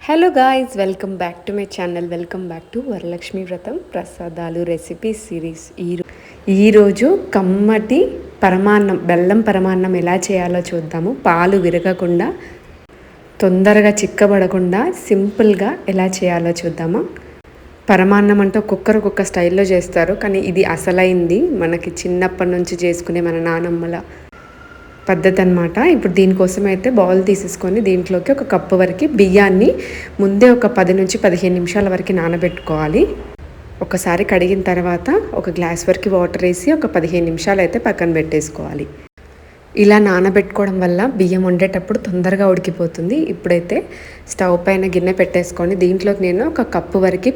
Hello guys, welcome back to my channel. Welcome back to Varalakshmi వ్రతం ప్రసాదాలు recipe series. ఈరోజు కమ్మటి పరమాన్నం, బెల్లం పరమాన్నం ఎలా చేయాలో చూద్దాము. పాలు విరగకుండా, తొందరగా చిక్కబడకుండా సింపుల్గా ఎలా చేయాలో చూద్దామా. పరమాన్నం అంటే ఒక్కొక్క స్టైల్లో చేస్తారు, కానీ ఇది అసలైంది మనకి చిన్నప్పటి నుంచి చేసుకునే మన నానమ్మల పద్ధతి అనమాట. ఇప్పుడు దీనికోసం అయితే బౌల్ తీసేసుకొని దీంట్లోకి ఒక కప్పు వరకు బియ్యాన్ని ముందే ఒక 10 నుంచి 15 నిమిషాల వరకు నానబెట్టుకోవాలి. ఒకసారి కడిగిన తర్వాత ఒక గ్లాస్ వరకు వాటర్ వేసి ఒక 15 నిమిషాలు అయితే పక్కన పెట్టేసుకోవాలి. ఇలా నానబెట్టుకోవడం వల్ల బియ్యం వండేటప్పుడు తొందరగా ఉడికిపోతుంది. ఇప్పుడైతే స్టవ్ పైన గిన్నె పెట్టేసుకొని దీంట్లోకి నేను ఒక కప్పు వరకు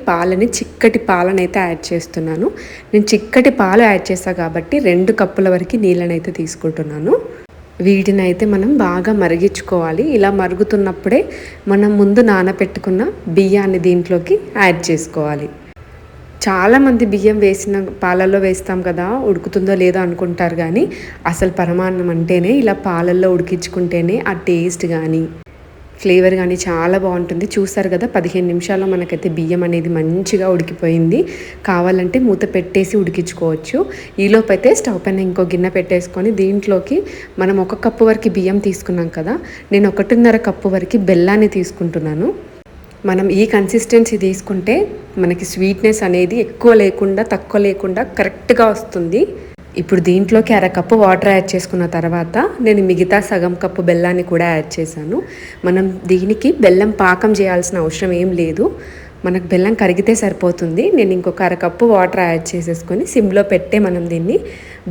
చిక్కటి పాలను అయితే యాడ్ చేస్తున్నాను. నేను చిక్కటి పాలు యాడ్ చేస్తాను కాబట్టి 2 కప్పుల వరకు నీళ్ళని అయితే తీసుకుంటున్నాను. వీటిని అయితే మనం బాగా మరిగించుకోవాలి. ఇలా మరుగుతున్నప్పుడే మనం ముందు నానబెట్టుకున్న బియ్యాన్ని దీంట్లోకి యాడ్ చేసుకోవాలి. చాలామంది బియ్యం వేసిన పాలల్లో వేస్తాం కదా, ఉడుకుతుందో లేదో అనుకుంటారు, కానీ అసలు పరమాన్నం అంటేనే ఇలా పాలల్లో ఉడికించుకుంటేనే ఆ టేస్ట్ కానీ ఫ్లేవర్ కానీ చాలా బాగుంటుంది. చూసారు కదా, 15 నిమిషాల్లో మనకైతే బియ్యం అనేది మంచిగా ఉడికిపోయింది. కావాలంటే మూత పెట్టేసి ఉడికించుకోవచ్చు. ఈలోపు అయితే స్టవ్ పైన ఇంకో గిన్నె పెట్టేసుకొని దీంట్లోకి మనం 1 కప్పు వరకు బియ్యం తీసుకున్నాం కదా, నేను 1.5 కప్పు వరకు బెల్లాన్ని తీసుకుంటున్నాను. మనం ఈ కన్సిస్టెన్సీ తీసుకుంటే మనకి స్వీట్నెస్ అనేది ఎక్కువ లేకుండా తక్కువ లేకుండా కరెక్ట్గా వస్తుంది. ఇప్పుడు దీంట్లోకి 1/2 కప్పు వాటర్ యాడ్ చేసుకున్న తర్వాత నేను మిగతా సగం కప్పు బెల్లాన్ని కూడా యాడ్ చేశాను. మనం దీనికి బెల్లం పాకం చేయాల్సిన అవసరం ఏం లేదు, మనకు బెల్లం కరిగితే సరిపోతుంది. నేను ఇంకొక 1/2 కప్పు వాటర్ యాడ్ చేసేసుకొని సిమ్లో పెట్టే మనం దీన్ని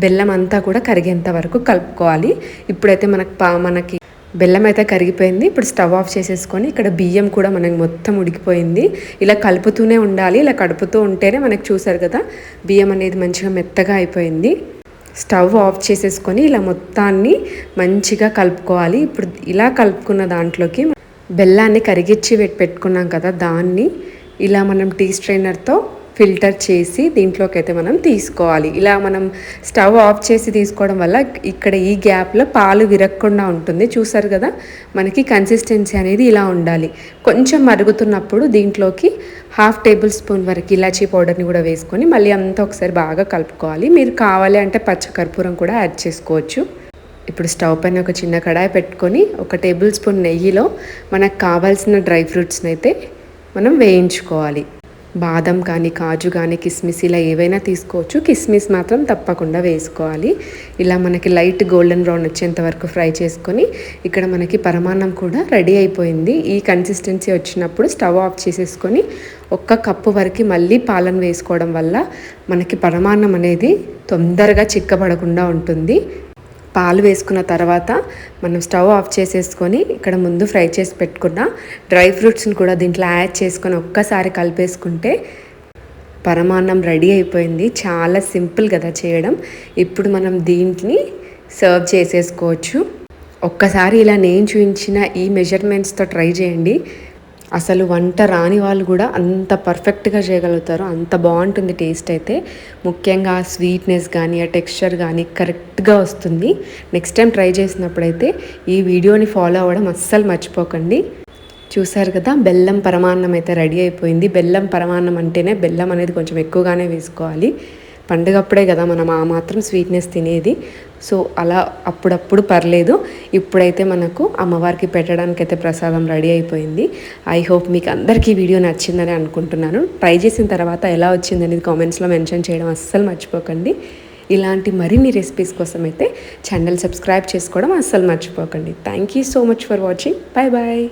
బెల్లం అంతా కూడా కరిగేంత వరకు కలుపుకోవాలి. ఇప్పుడైతే మనకి బెల్లం అయితే కరిగిపోయింది. ఇప్పుడు స్టవ్ ఆఫ్ చేసేసుకొని ఇక్కడ బియ్యం కూడా మనకి మొత్తం ఉడికిపోయింది. ఇలా కలుపుతూనే ఉండాలి. ఇలా కడుపుతూ ఉంటేనే మనకు చూసారు కదా బియ్యం అనేది మంచిగా మెత్తగా అయిపోయింది. స్టవ్ ఆఫ్ చేసేసుకొని ఇలా మొత్తాన్ని మంచిగా కలుపుకోవాలి. ఇప్పుడు ఇలా కలుపుకున్న దాంట్లోకి బెల్లాన్ని కరిగిచ్చి పెట్టుకున్నాం కదా, దాన్ని ఇలా మనం టీ స్ట్రైనర్తో ఫిల్టర్ చేసి దీంట్లోకి అయితే మనం తీసుకోవాలి. ఇలా మనం స్టవ్ ఆఫ్ చేసి తీసుకోవడం వల్ల ఇక్కడ ఈ గ్యాప్లో పాలు విరగకుండా ఉంటుంది. చూసారు కదా, మనకి కన్సిస్టెన్సీ అనేది ఇలా ఉండాలి. కొంచెం మరుగుతున్నప్పుడు దీంట్లోకి 1/2 టేబుల్ స్పూన్ వరకు ఇలాచీ పౌడర్ని కూడా వేసుకొని మళ్ళీ అంతా ఒకసారి బాగా కలుపుకోవాలి. మీరు కావాలి అంటే పచ్చ కర్పూరం కూడా యాడ్ చేసుకోవచ్చు. ఇప్పుడు స్టవ్ పైన ఒక చిన్న కడాయి పెట్టుకొని 1 టేబుల్ స్పూన్ నెయ్యిలో మనకు కావాల్సిన డ్రై ఫ్రూట్స్ని అయితే మనం వేయించుకోవాలి. బాదం కానీ, కాజు కానీ, కిస్మిస్ ఇలా ఏవైనా తీసుకోవచ్చు. కిస్మిస్ మాత్రం తప్పకుండా వేసుకోవాలి. ఇలా మనకి లైట్ గోల్డెన్ బ్రౌన్ వచ్చేంత వరకు ఫ్రై చేసుకొని ఇక్కడ మనకి పరమాన్నం కూడా రెడీ అయిపోయింది. ఈ కన్సిస్టెన్సీ వచ్చినప్పుడు స్టవ్ ఆఫ్ చేసేసుకొని 1 కప్పు వరకు మళ్ళీ పాలను వేసుకోవడం వల్ల మనకి పరమాన్నం అనేది తొందరగా చిక్కబడకుండా ఉంటుంది. పాలు వేసుకున్న తర్వాత మనం స్టవ్ ఆఫ్ చేసేసుకొని ఇక్కడ ముందు ఫ్రై చేసి పెట్టుకున్న డ్రై ఫ్రూట్స్ని కూడా దీంట్లో యాడ్ చేసుకొని ఒక్కసారి కలిపేసుకుంటే పరమాన్నం రెడీ అయిపోయింది. చాలా సింపుల్ కదా చేయడం. ఇప్పుడు మనం దీంట్ని సర్వ్ చేసేసుకోవచ్చు. ఒక్కసారి ఇలా నేను చూపించిన ఈ మెజర్మెంట్స్తో ట్రై చేయండి. అసలు వంట రాని వాళ్ళు కూడా అంత పర్ఫెక్ట్గా చేయగలుగుతారు. అంత బాగుంటుంది టేస్ట్ అయితే. ముఖ్యంగా ఆ స్వీట్నెస్ కానీ ఆ టెక్స్చర్ కానీ కరెక్ట్గా వస్తుంది. నెక్స్ట్ టైం ట్రై చేసినప్పుడైతే ఈ వీడియోని ఫాలో అవ్వడం అస్సలు మర్చిపోకండి. చూసారు కదా, బెల్లం పరమాన్నం అయితే రెడీ అయిపోయింది. బెల్లం పరమాన్నం అంటేనే బెల్లం అనేది కొంచెం ఎక్కువగానే వేసుకోవాలి. పండుగప్పుడే కదా మనం ఆ మాత్రం స్వీట్నెస్ తినేది. సో అలా అప్పుడప్పుడు పర్లేదు. ఇప్పుడైతే మనకు అమ్మవారికి పెట్టడానికి అయితే ప్రసాదం రెడీ అయిపోయింది. ఐ హోప్ మీకు అందరికీ వీడియో నచ్చిందని అనుకుంటున్నాను. ట్రై చేసిన తర్వాత ఎలా వచ్చిందనేది కామెంట్స్లో మెన్షన్ చేయడం అస్సలు మర్చిపోకండి. ఇలాంటి మరిన్ని రెసిపీస్ కోసం అయితే ఛానల్ సబ్స్క్రైబ్ చేసుకోవడం అస్సలు మర్చిపోకండి. Thank you so much for watching. Bye bye.